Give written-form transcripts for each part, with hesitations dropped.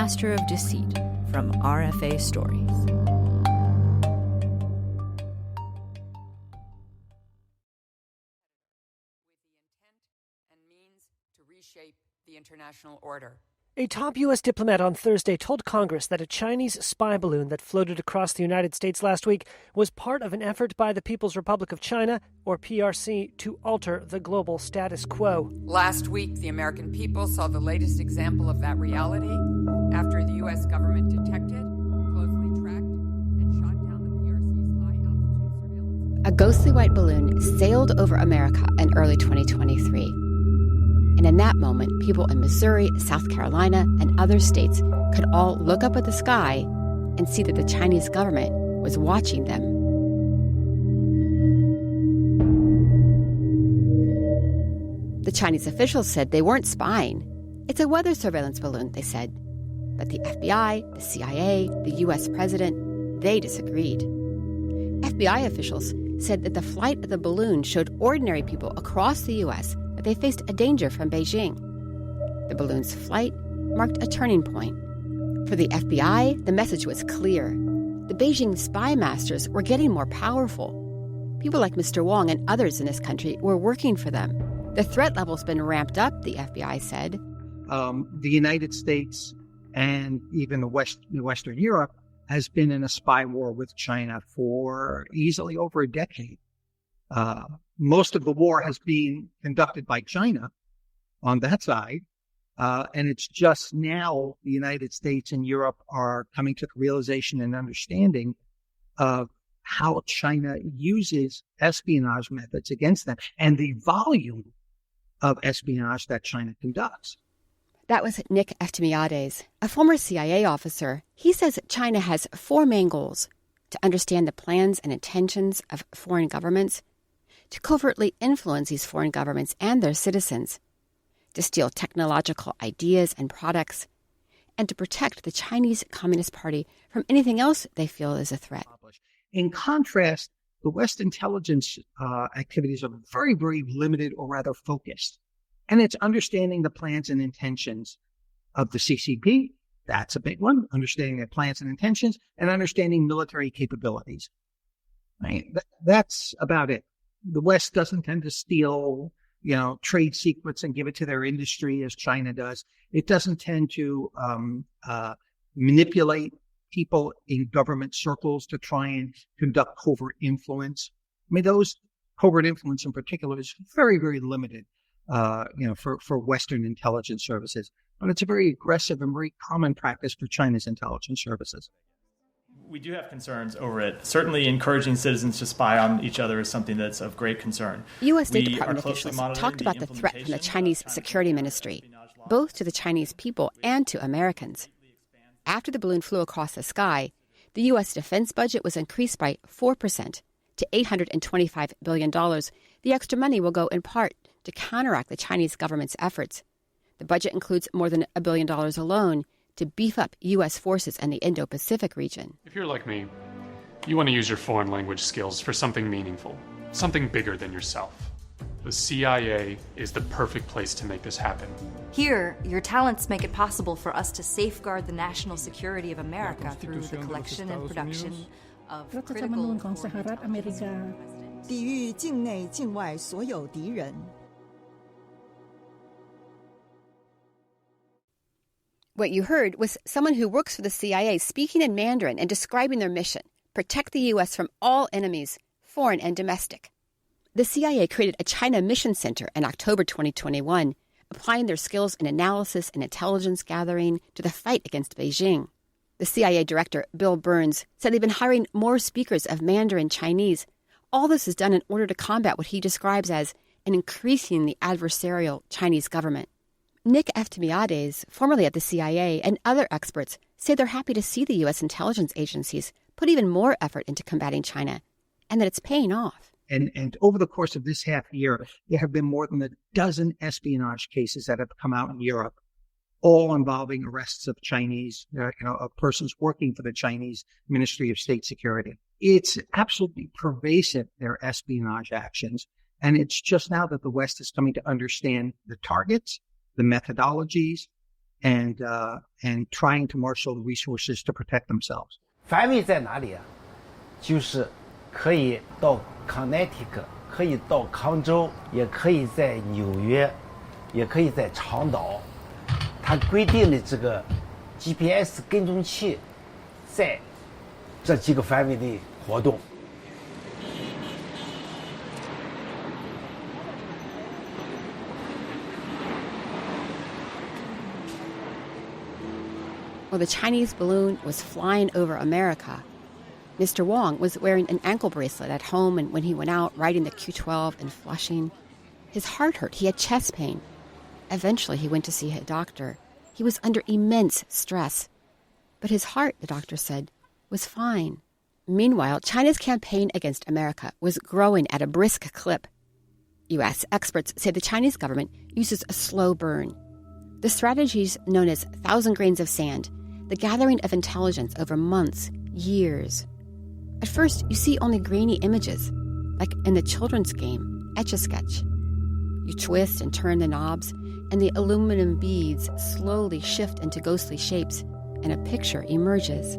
Master of Deceit from RFA Stories. Reshape the international order. A top U.S. diplomat on Thursday told Congress that a Chinese spy balloon that floated across the United States last week was part of an effort by the People's Republic of China, or PRC, to alter the global status quo. Last week, the American people saw the latest example of that reality after the U.S. government detected, closely tracked, and shot down the PRC's high-altitude surveillance. A ghostly white balloon sailed over America in early 2023. And in that moment, people in Missouri, South Carolina, and other states could all look up at the sky and see that the Chinese government was watching them. The Chinese officials said they weren't spying. It's a weather surveillance balloon, they said. But the FBI, the CIA, the U.S. president, they disagreed. FBI officials said that the flight of the balloon showed ordinary people across the U.S. that they faced a danger from Beijing. The balloon's flight marked a turning point. For the FBI, the message was clear. The Beijing spy masters were getting more powerful. People like Mr. Wang and others in this country were working for them. The threat level's been ramped up, the FBI said. The United States and even Western Europe has been in a spy war with China for easily over a decade. Most of the war has been conducted by China on that side. And it's just now the United States and Europe are coming to the realization and understanding of how China uses espionage methods against them and the volume of espionage that China conducts. That was Nick Eftimiades, a former CIA officer. He says China has four main goals: to understand the plans and intentions of foreign governments, to covertly influence these foreign governments and their citizens, to steal technological ideas and products, and to protect the Chinese Communist Party from anything else they feel is a threat. In contrast, the West intelligence activities are very, very limited or rather focused. And it's understanding the plans and intentions of the CCP. That's a big one. Understanding their plans and intentions and understanding military capabilities. Right? That's about it. The West doesn't tend to steal, trade secrets and give it to their industry as China does. It doesn't tend to manipulate people in government circles to try and conduct covert influence. I mean, those covert influence in particular is very, very limited, for Western intelligence services. But it's a very aggressive and very common practice for China's intelligence services. We do have concerns over it. Certainly encouraging citizens to spy on each other is something that's of great concern. U.S. State Department officials talked about the threat from the Chinese Security Ministry, both to the Chinese people and to Americans. After the balloon flew across the sky, the U.S. defense budget was increased by 4% to $825 billion. The extra money will go in part to counteract the Chinese government's efforts. The budget includes more than $1 billion alone to beef up U.S. forces in the Indo-Pacific region. If you're like me, you want to use your foreign language skills for something meaningful, something bigger than yourself. The CIA is the perfect place to make this happen. Here, your talents make it possible for us to safeguard the national security of America through the collection and production of critical foreign 抵御境内境外所有敌人。 What you heard was someone who works for the CIA speaking in Mandarin and describing their mission: protect the U.S. from all enemies, foreign and domestic. The CIA created a China Mission Center in October 2021, applying their skills in analysis and intelligence gathering to the fight against Beijing. The CIA director, Bill Burns, said they've been hiring more speakers of Mandarin Chinese. All this is done in order to combat what he describes as an increasingly adversarial Chinese government. Nick Eftimiades, formerly at the CIA, and other experts say they're happy to see the U.S. intelligence agencies put even more effort into combating China, and that it's paying off. And over the course of this half year, there have been more than a dozen espionage cases that have come out in Europe, all involving arrests of Chinese, of persons working for the Chinese Ministry of State Security. It's absolutely pervasive, their espionage actions. And it's just now that the West is coming to understand the targets, the methodologies, and trying to marshal the resources to protect themselves. 范围在哪里啊？就是可以到 Connecticut， 可以到康州，也可以在纽约，也可以在长岛。它规定的这个 GPS 跟踪器在这几个范围内活动。While the Chinese balloon was flying over America, Mr. Wang was wearing an ankle bracelet at home and when he went out riding the Q12 in Flushing. His heart hurt. He had chest pain. Eventually, he went to see a doctor. He was under immense stress. But his heart, the doctor said, was fine. Meanwhile, China's campaign against America was growing at a brisk clip. U.S. experts say the Chinese government uses a slow burn. The strategies known as 1,000 grains of sand, the gathering of intelligence over months, years. At first, you see only grainy images, like in the children's game, Etch-a-Sketch. You twist and turn the knobs, and the aluminum beads slowly shift into ghostly shapes, and a picture emerges.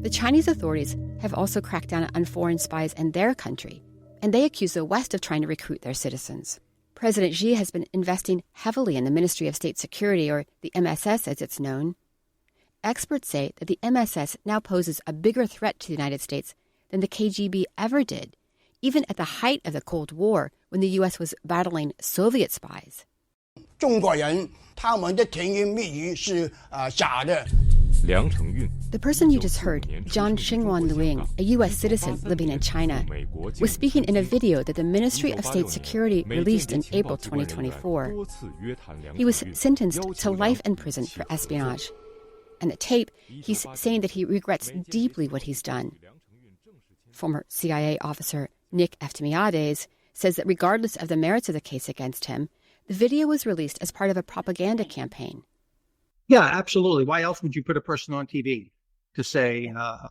The Chinese authorities have also cracked down on foreign spies in their country, and they accuse the West of trying to recruit their citizens. President Xi has been investing heavily in the Ministry of State Security, or the MSS as it's known. Experts say that the MSS now poses a bigger threat to the United States than the KGB ever did, even at the height of the Cold War when the U.S. was battling Soviet spies. 中国人他们的甜言蜜语是假的。 The person you just heard, John Xingwan Luing, a U.S. citizen living in China, was speaking in a video that the Ministry of State Security released in April 2024. He was sentenced to life in prison for espionage. In the tape, he's saying that he regrets deeply what he's done. Former CIA officer Nick Eftimiades says that regardless of the merits of the case against him, the video was released as part of a propaganda campaign. Yeah, absolutely. Why else would you put a person on TV to say, I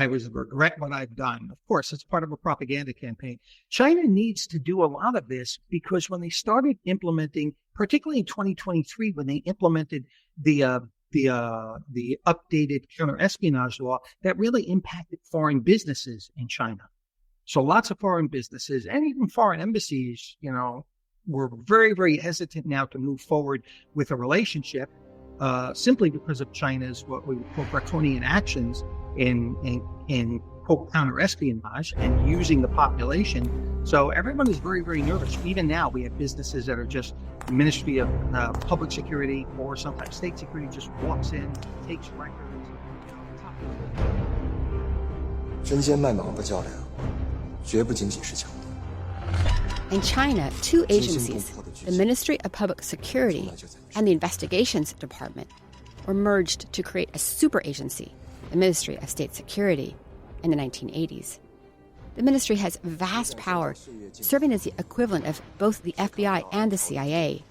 regret what I've done? Of course, it's part of a propaganda campaign. China needs to do a lot of this because when they started implementing, particularly in 2023, when they implemented the updated counter-espionage law, that really impacted foreign businesses in China. So lots of foreign businesses and even foreign embassies, we're very, very hesitant now to move forward with a relationship simply because of China's what we call draconian actions in quote counter-espionage and using the population. So everyone is very, very nervous. Even now, we have businesses that are just the Ministry of Public Security or sometimes State Security just walks in, takes records. 针尖麦芒的较量，绝不仅仅是强盗。 In China, two agencies, the Ministry of Public Security and the Investigations Department, were merged to create a super agency, the Ministry of State Security, in the 1980s. The ministry has vast power, serving as the equivalent of both the FBI and the CIA,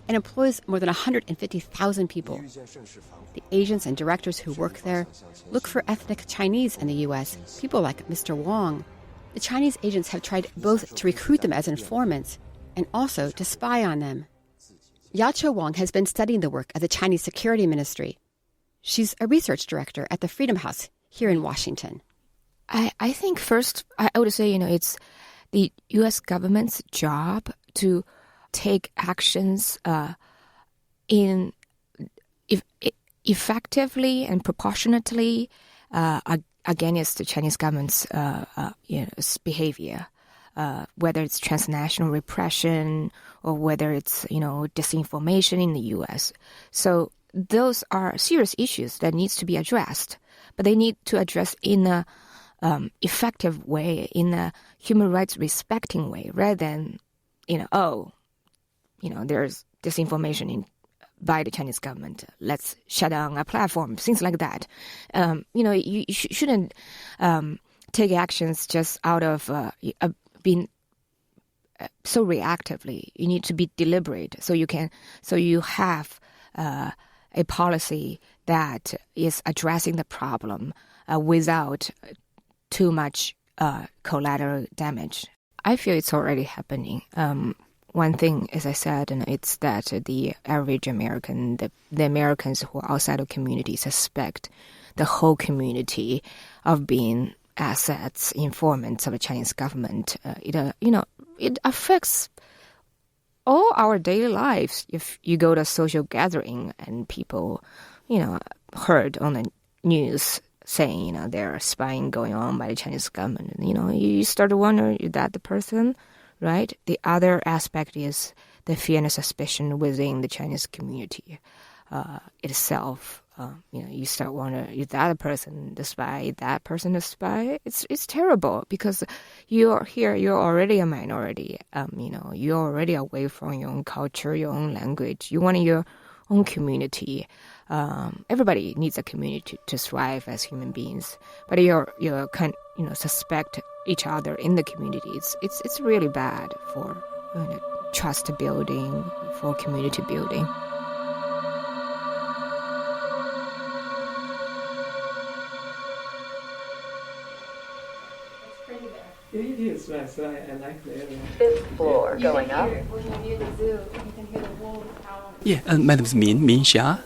and employs more than 150,000 people. The agents and directors who work there look for ethnic Chinese in the U.S., people like Mr. Wang. The Chinese agents have tried both to recruit them as informants and also to spy on them. Yacho Wang has been studying the work of the Chinese Security Ministry. She's a research director at the Freedom House here in Washington. I think first, I would say, it's the U.S. government's job to take actions effectively and proportionately against the Chinese government's behavior, whether it's transnational repression or whether it's disinformation in the U.S. So those are serious issues that needs to be addressed, but they need to address in a effective way, in a human rights respecting way, rather than there's disinformation by the Chinese government. Let's shut down a platform, things like that. You shouldn't take actions just out of being so reactively. You need to be deliberate, so you have a a policy that is addressing the problem without too much collateral damage. I feel it's already happening. One thing, as I said, it's that the average American, the Americans who are outside of community suspect the whole community of being assets, informants of the Chinese government. It affects all our daily lives. If you go to a social gathering and people, heard on the news saying, there are spying going on by the Chinese government, you start to wonder, is that the person, right? The other aspect is the fear and suspicion within the Chinese community itself. You start wondering, is that a person the spy? That person the spy? It's terrible because you're here, you're already a minority. You're already away from your own culture, your own language. You want your own community. Everybody needs a community to thrive as human beings. But you're suspect each other in the community. It's really bad for trust building, for community building. It is nice. I like the area. Fifth floor, going up. When you're near the zoo, you can hear the wolves howling. Yeah, my name is Min Xia.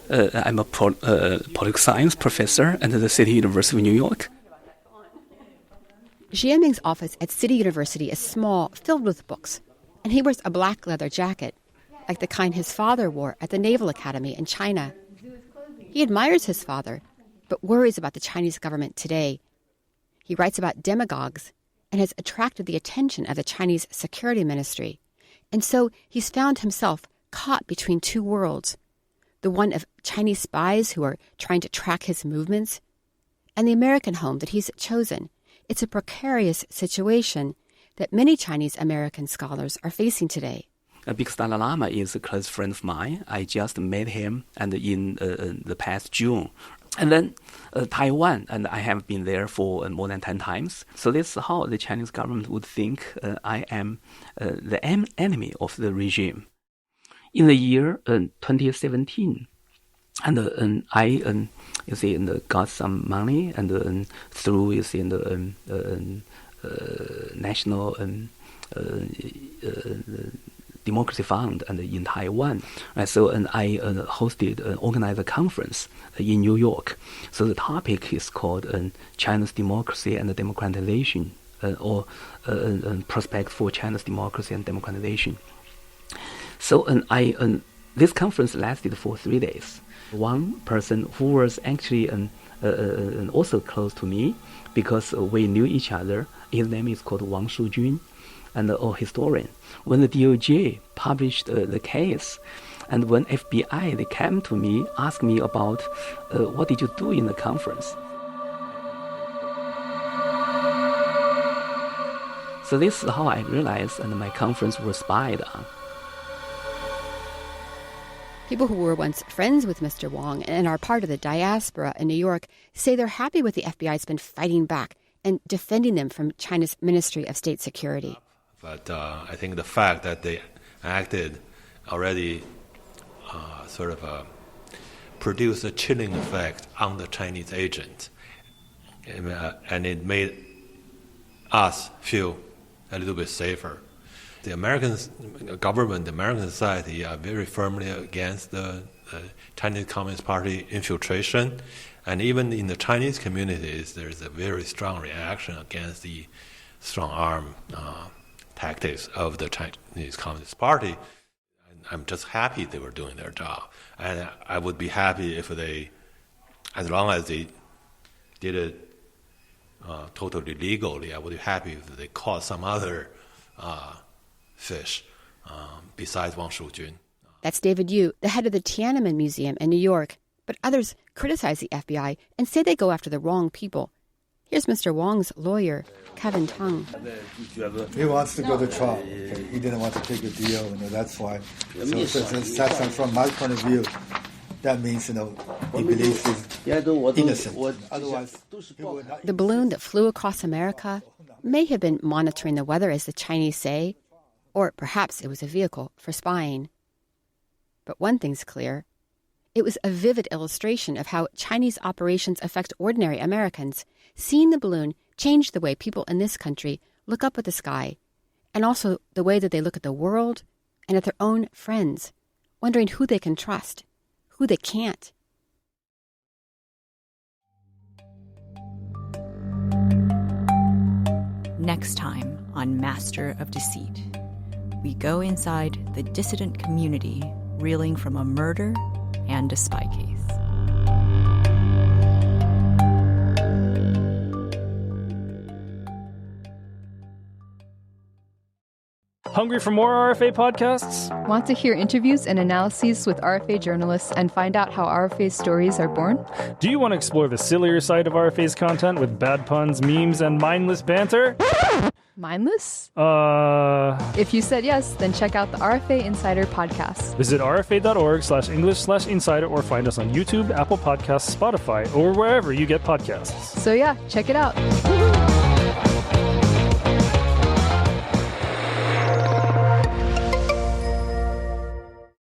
I'm a political science professor at the City University of New York. Jianming's office at City University is small, filled with books, and he wears a black leather jacket, like the kind his father wore at the Naval Academy in China. He admires his father, but worries about the Chinese government today. He writes about demagogues and has attracted the attention of the Chinese Security Ministry. And so he's found himself caught between two worlds, the one of Chinese spies who are trying to track his movements, and the American home that he's chosen. It's a precarious situation that many Chinese American scholars are facing today. Because Dalai Lama is a close friend of mine. I just met him and in the past June. And then Taiwan, and I have been there for more than 10 times. So this is how the Chinese government would think I am the enemy of the regime. In the year 2017, and I got some money and through the national democracy fund and in Taiwan. So I organized a conference in New York. So the topic is called China's democracy and democratization, or prospect for China's democracy and democratization. So this conference lasted for 3 days. One person who was actually also close to me because we knew each other, his name is called Wang Shujun, and a historian. When the DOJ published the case, and when FBI, they came to me, asked me about what did you do in the conference. So this is how I realized and my conference was spied on. People who were once friends with Mr. Wang and are part of the diaspora in New York say they're happy with the FBI's been fighting back and defending them from China's Ministry of State Security. But I think the fact that they acted already produced a chilling effect on the Chinese agent. And it made us feel a little bit safer. The American government, the American society are very firmly against the Chinese Communist Party infiltration. And even in the Chinese communities, there's a very strong reaction against the strong arm tactics of the Chinese Communist Party. I'm just happy they were doing their job. And I would be happy if they, as long as they did it totally legally, I would be happy if they caught some other fish besides Wang Shujun. That's David Yu, the head of the Tiananmen Museum in New York. But others criticize the FBI and say they go after the wrong people. Here's Mr. Wang's lawyer, Kevin Tang. He wants to go to trial. Okay. He didn't want to take a deal, that's why. So from my point of view, that means, he believes he's innocent. Otherwise, he would not. The balloon that flew across America may have been monitoring the weather, as the Chinese say, or perhaps it was a vehicle for spying. But one thing's clear. It was a vivid illustration of how Chinese operations affect ordinary Americans. Seeing the balloon changed the way people in this country look up at the sky, and also the way that they look at the world and at their own friends, wondering who they can trust, who they can't. Next time on Master of Deceit, we go inside the dissident community reeling from a murder and a spy case. Hungry for more RFA podcasts? Want to hear interviews and analyses with RFA journalists and find out how RFA stories are born? Do you want to explore the sillier side of RFA's content with bad puns, memes, and mindless banter? Mindless? If you said yes, then check out the RFA Insider podcast. Visit rfa.org/English/insider or find us on YouTube, Apple Podcasts, Spotify, or wherever you get podcasts. So yeah, check it out.